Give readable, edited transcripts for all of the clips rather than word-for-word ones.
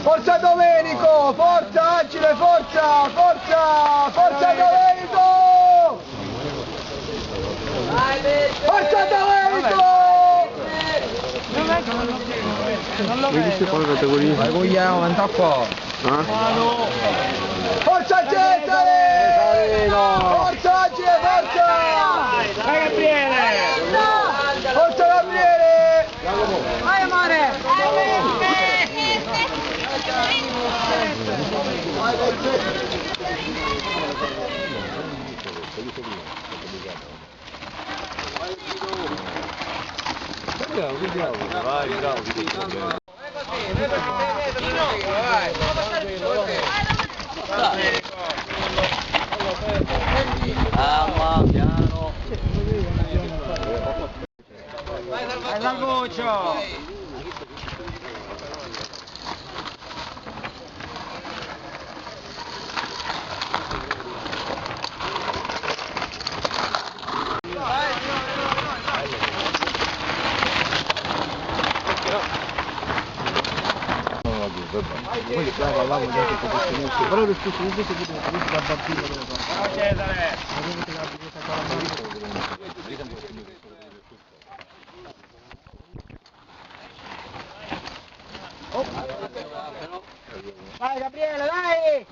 Forza Domenico, forza Agile, forza, forza, forza Domenico! Forza Domenico! Non lo vedo. Quale categoria? Vai Guglielmo, andà qua. Forza Cesare! Forza Agile, forza! Vai Gabriele! Forza Gabriele! Vai amore! Vai, bravo. Piano. Vai Salvuccio! Poi parlavamo di altri professionisti, però lo stesso invece da bambino dove Ciao Cesare! Vai Gabriele, dai!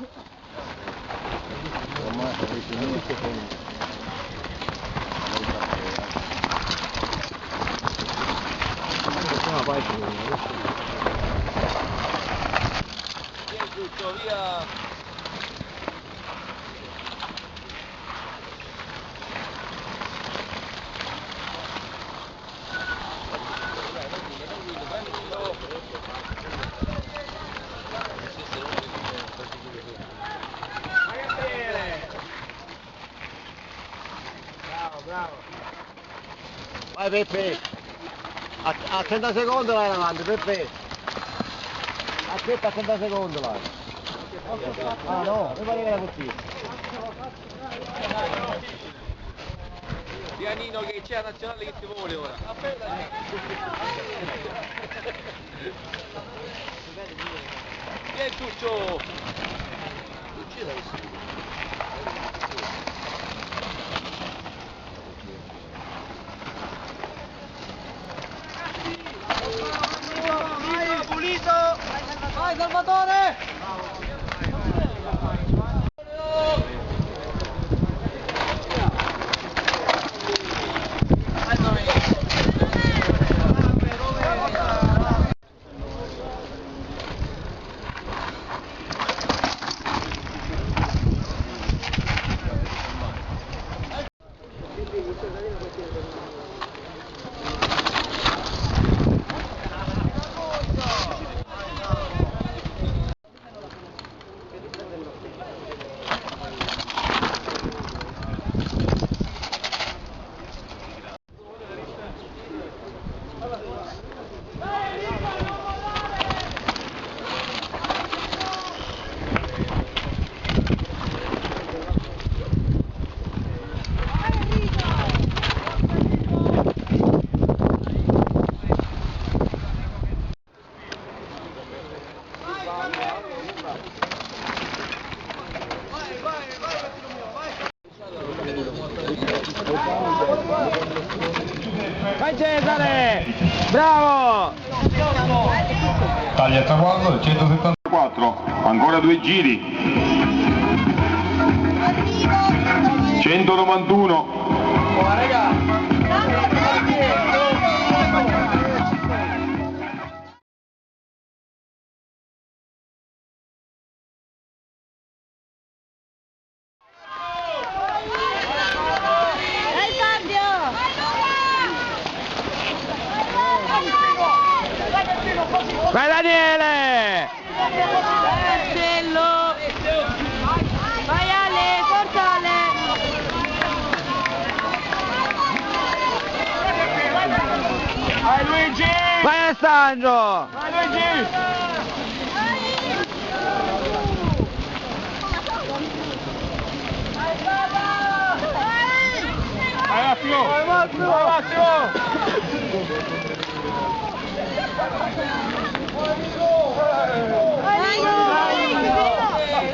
Via! Bravo! Vai Peppe! A 30 secondi là in avanti, Peppe! Aspetta a 30 secondi là! Ah no, mi pare che era così! Pianino che c'è la nazionale che ti vuole ora! Vieni Tuccio! Pulito! Vai Salvatore! Vai Cesare! Bravo! Taglia il traguardo, 174, ancora 2 giri. 191. Vai Daniele! Bello! Vai Ale, forza Ale! Vai Luigi! Vai Alessandro! Vai Luigi! Vai Massimo! Vai Massimo!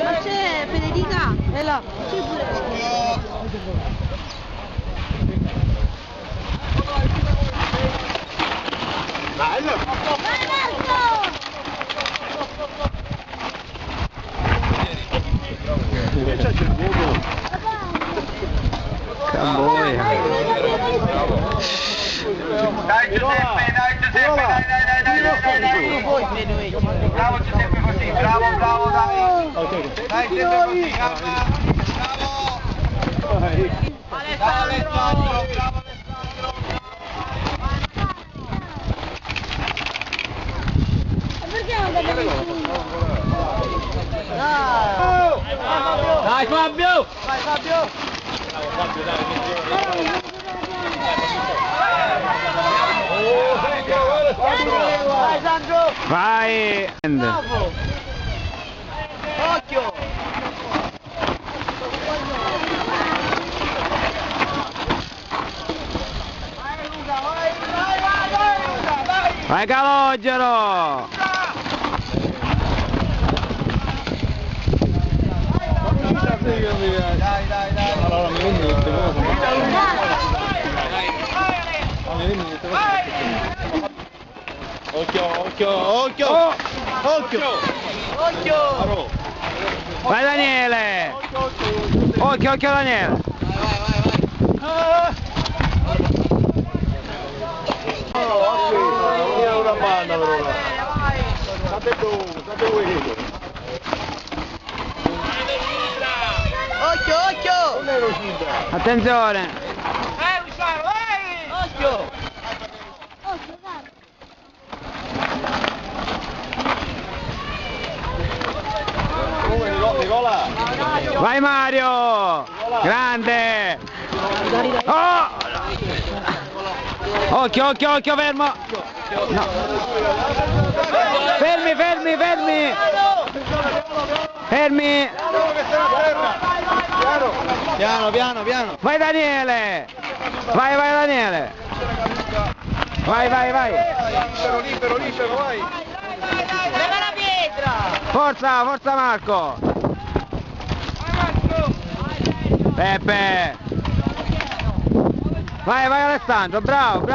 Ma c'è Federica? E là. C'è pure. Bello! Vai Marco! Camboia. Dai Giuseppe, dai Giuseppe, dai. Bravo Giuseppe così, bravo, dai. Dai Giuseppe così, bravo. Alessandro, bravo. Perché non dobbiamo Dai Fabio! Vai Fabio. Vai Sandro. Vai! Occhio. Vai Calogero! Dai. Allora mi vendi queste cose. Occhio! Vai Daniele! Occhio Daniele! Una banda però. State voi. Occhio. Attenzione! Occhio. Nicola! Vai Mario! Grande! Oh! Occhio, fermo! No. Fermi! Piano! Vai Daniele! Vai Daniele! Vai! Libero, vai! Leva la pietra! Forza Marco! Peppe! Vai Alessandro, bravo!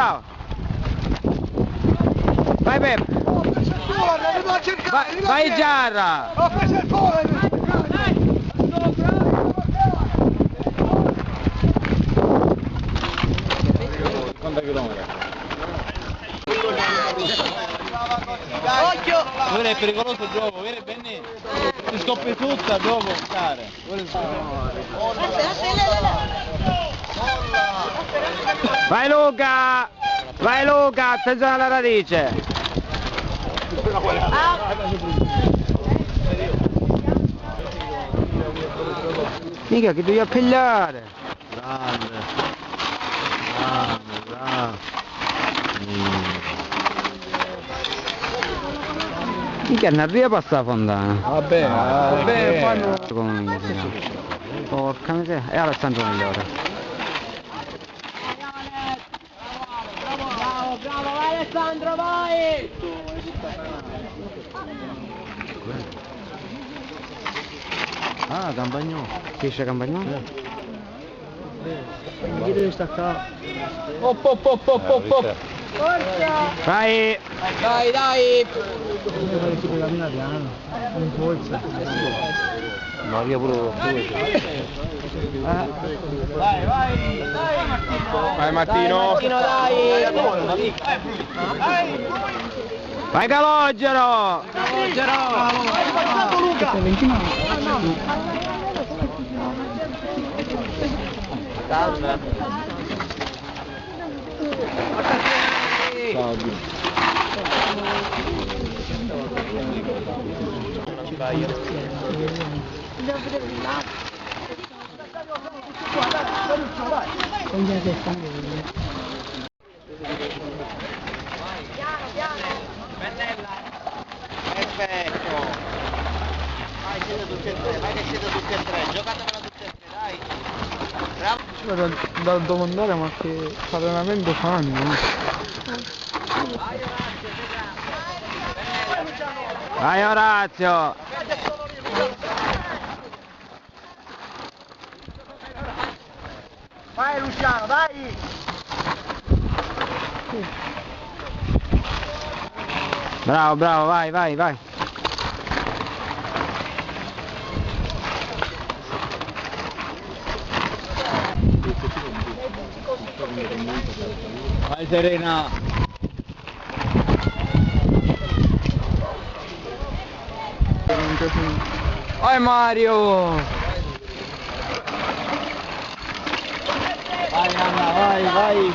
Vai Peppe! Vai Giarra! Ho preso il volo! Occhio! Quello è pericoloso il gioco, vieni Benny! Ti scoppi tutta dopo stare! Vai Luca, attenzione alla radice! Mica che devi appigliare! Grande! Mica non arriva a passare la fontana! Vabbè, fanno... Porca miseria, e Alessandro migliore! Bravo, vai Alessandro, vai! Ah, Campagnolo! Chi c'è Campagnolo? Chi deve staccare? Op! Vai! Dai! Non arriva pure lo Vai Martino! Dai! Vai Calogero! Hai passato Luca! Perfetto! Vai, siete tutti e tre, vai che siete tutti e tre, giocatemela tutti e tre, dai! Bravo! Da domandare ma che allenamento fanno? Vai Orazio, Vai Orazio! Vai Luciano, vai! Bravo, bravo, vai, vai, vai! Vai Serena! Vai Mario! Vai Anna, vai, vai!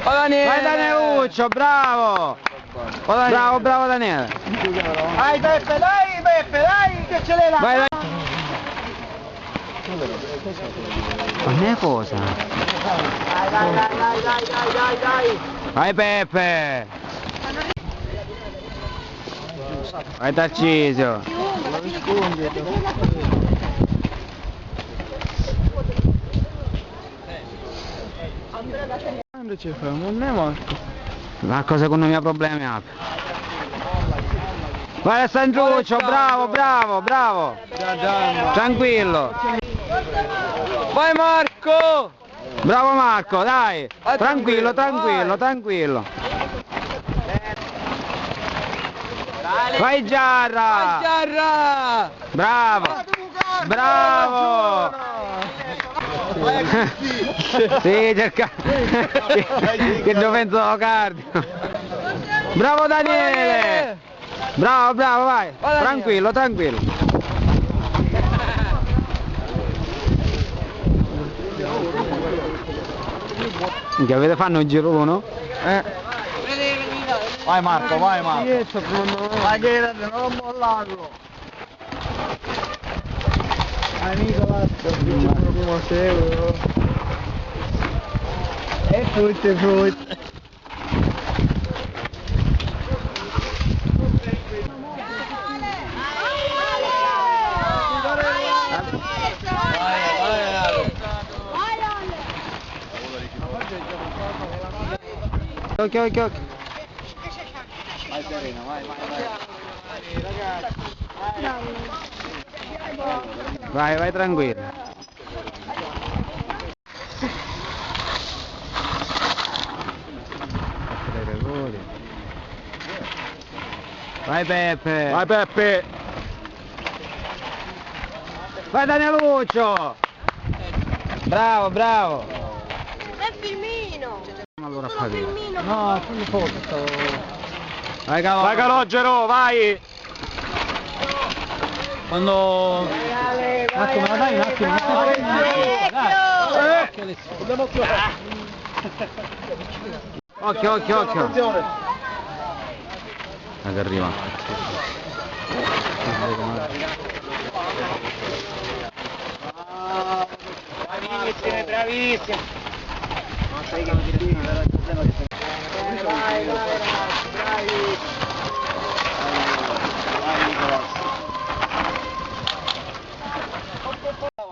Vai Danieluccio, bravo! Bravo, bravo Daniele! Vai Beppe, dai, che ce l'hai là! Vai, vai! Ma ne cosa? Dai! Vai Peppe! Vai Tarcisio! Non è morto. Marco secondo me problemi ha. Vai Alessandruccio, bravo, bravo, bravo! Tranquillo! Vai Marco! Bravo Marco, dai! Tranquillo, tranquillo, tranquillo! Vai Giarra! Giarra! Bravo! Bravo! Sì, cerca che difensore cardio. Bravo Daniele! Bravo, bravo, vai! Tranquillo, tranquillo! Che avete fanno un giro uno? Vai Marco, vai Marco! Vai che non mollarlo! Vai Nicola, primo seguo! E frutti! Occhio, occhio, occhio! Vai Serena, vai! Vai, vai tranquillo! Vai Peppe! Vai Peppe! Vai Danieluccio! Bravo, bravo! È Firmino! Allora fa via. Firmino! No, sul foto! Vai Calogero! Vai Calogero, vai! Quando... Un attimo, me la dai un attimo? Occhio, occhio, occhio! Attenzione! Che arriva! Bravissime, bravissime! Vai, bravi!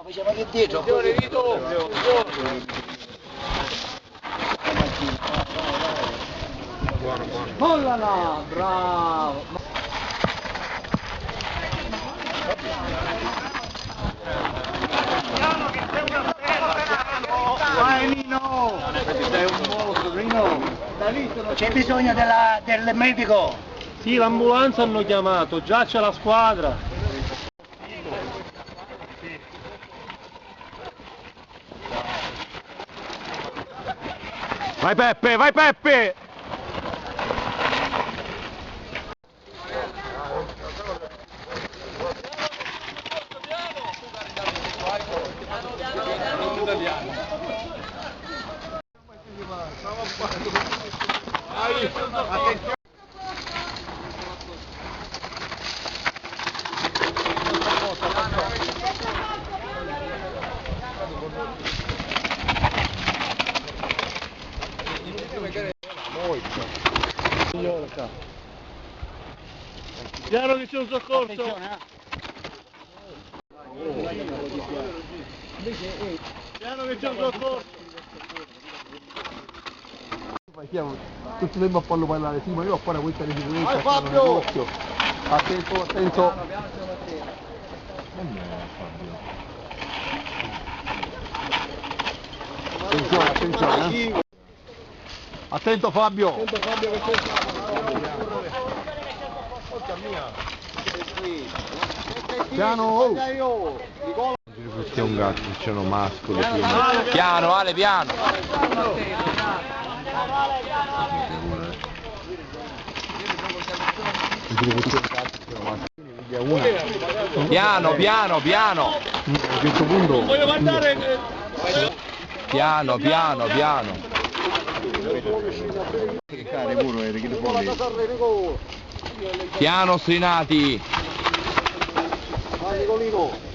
Faceva che dietro, Mollala, bravo! Vai Nino! Sei un mostro, Nino! C'è bisogno del medico! Sì, l'ambulanza hanno chiamato, già c'è la squadra. Vai Peppe, vai Peppe! Piano che c'è un soccorso! Piano che c'è un soccorso! tutto il tempo a farlo parlare, sì, ma io ho fare questa residenza. Vai Fabio! Attento, attento. Attenzione, attenzione, Attento Fabio! Piano! Questo è un gatto, c'erano mascoli. Piano, Ale, piano. Piano, piano, piano. A questo punto... Voglio mandare... Piano, piano, piano. Piano, Strinati. Vai Nicolino!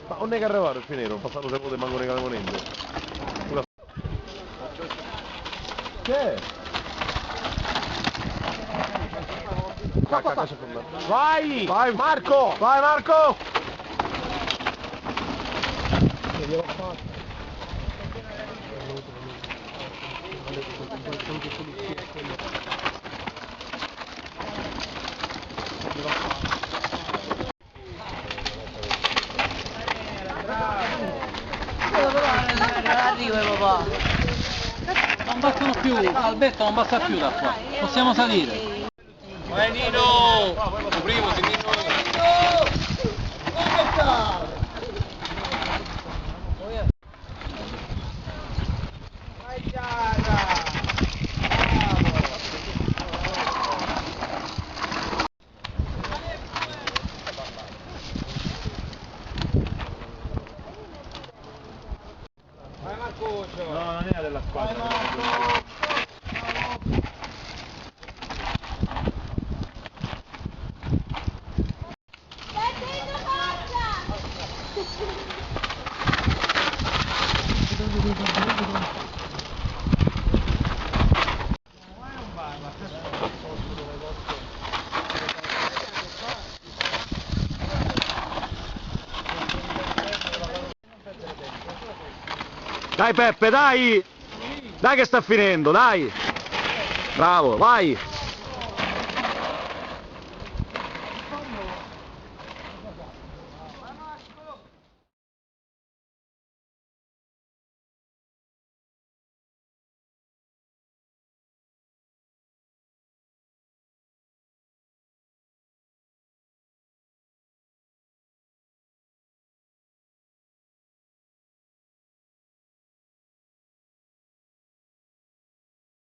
Ma non è che arrivare il finero, passato tempo di manco ne camonendo. Che? Vai! Vai Marco! Vai Marco! Arrivo papà. Non battono più, Alberto non basta più da qua, possiamo salire. Vai Nino! Primo, no, non era della squadra. Dai Peppe, dai! Dai che sta finendo, dai! Bravo, vai!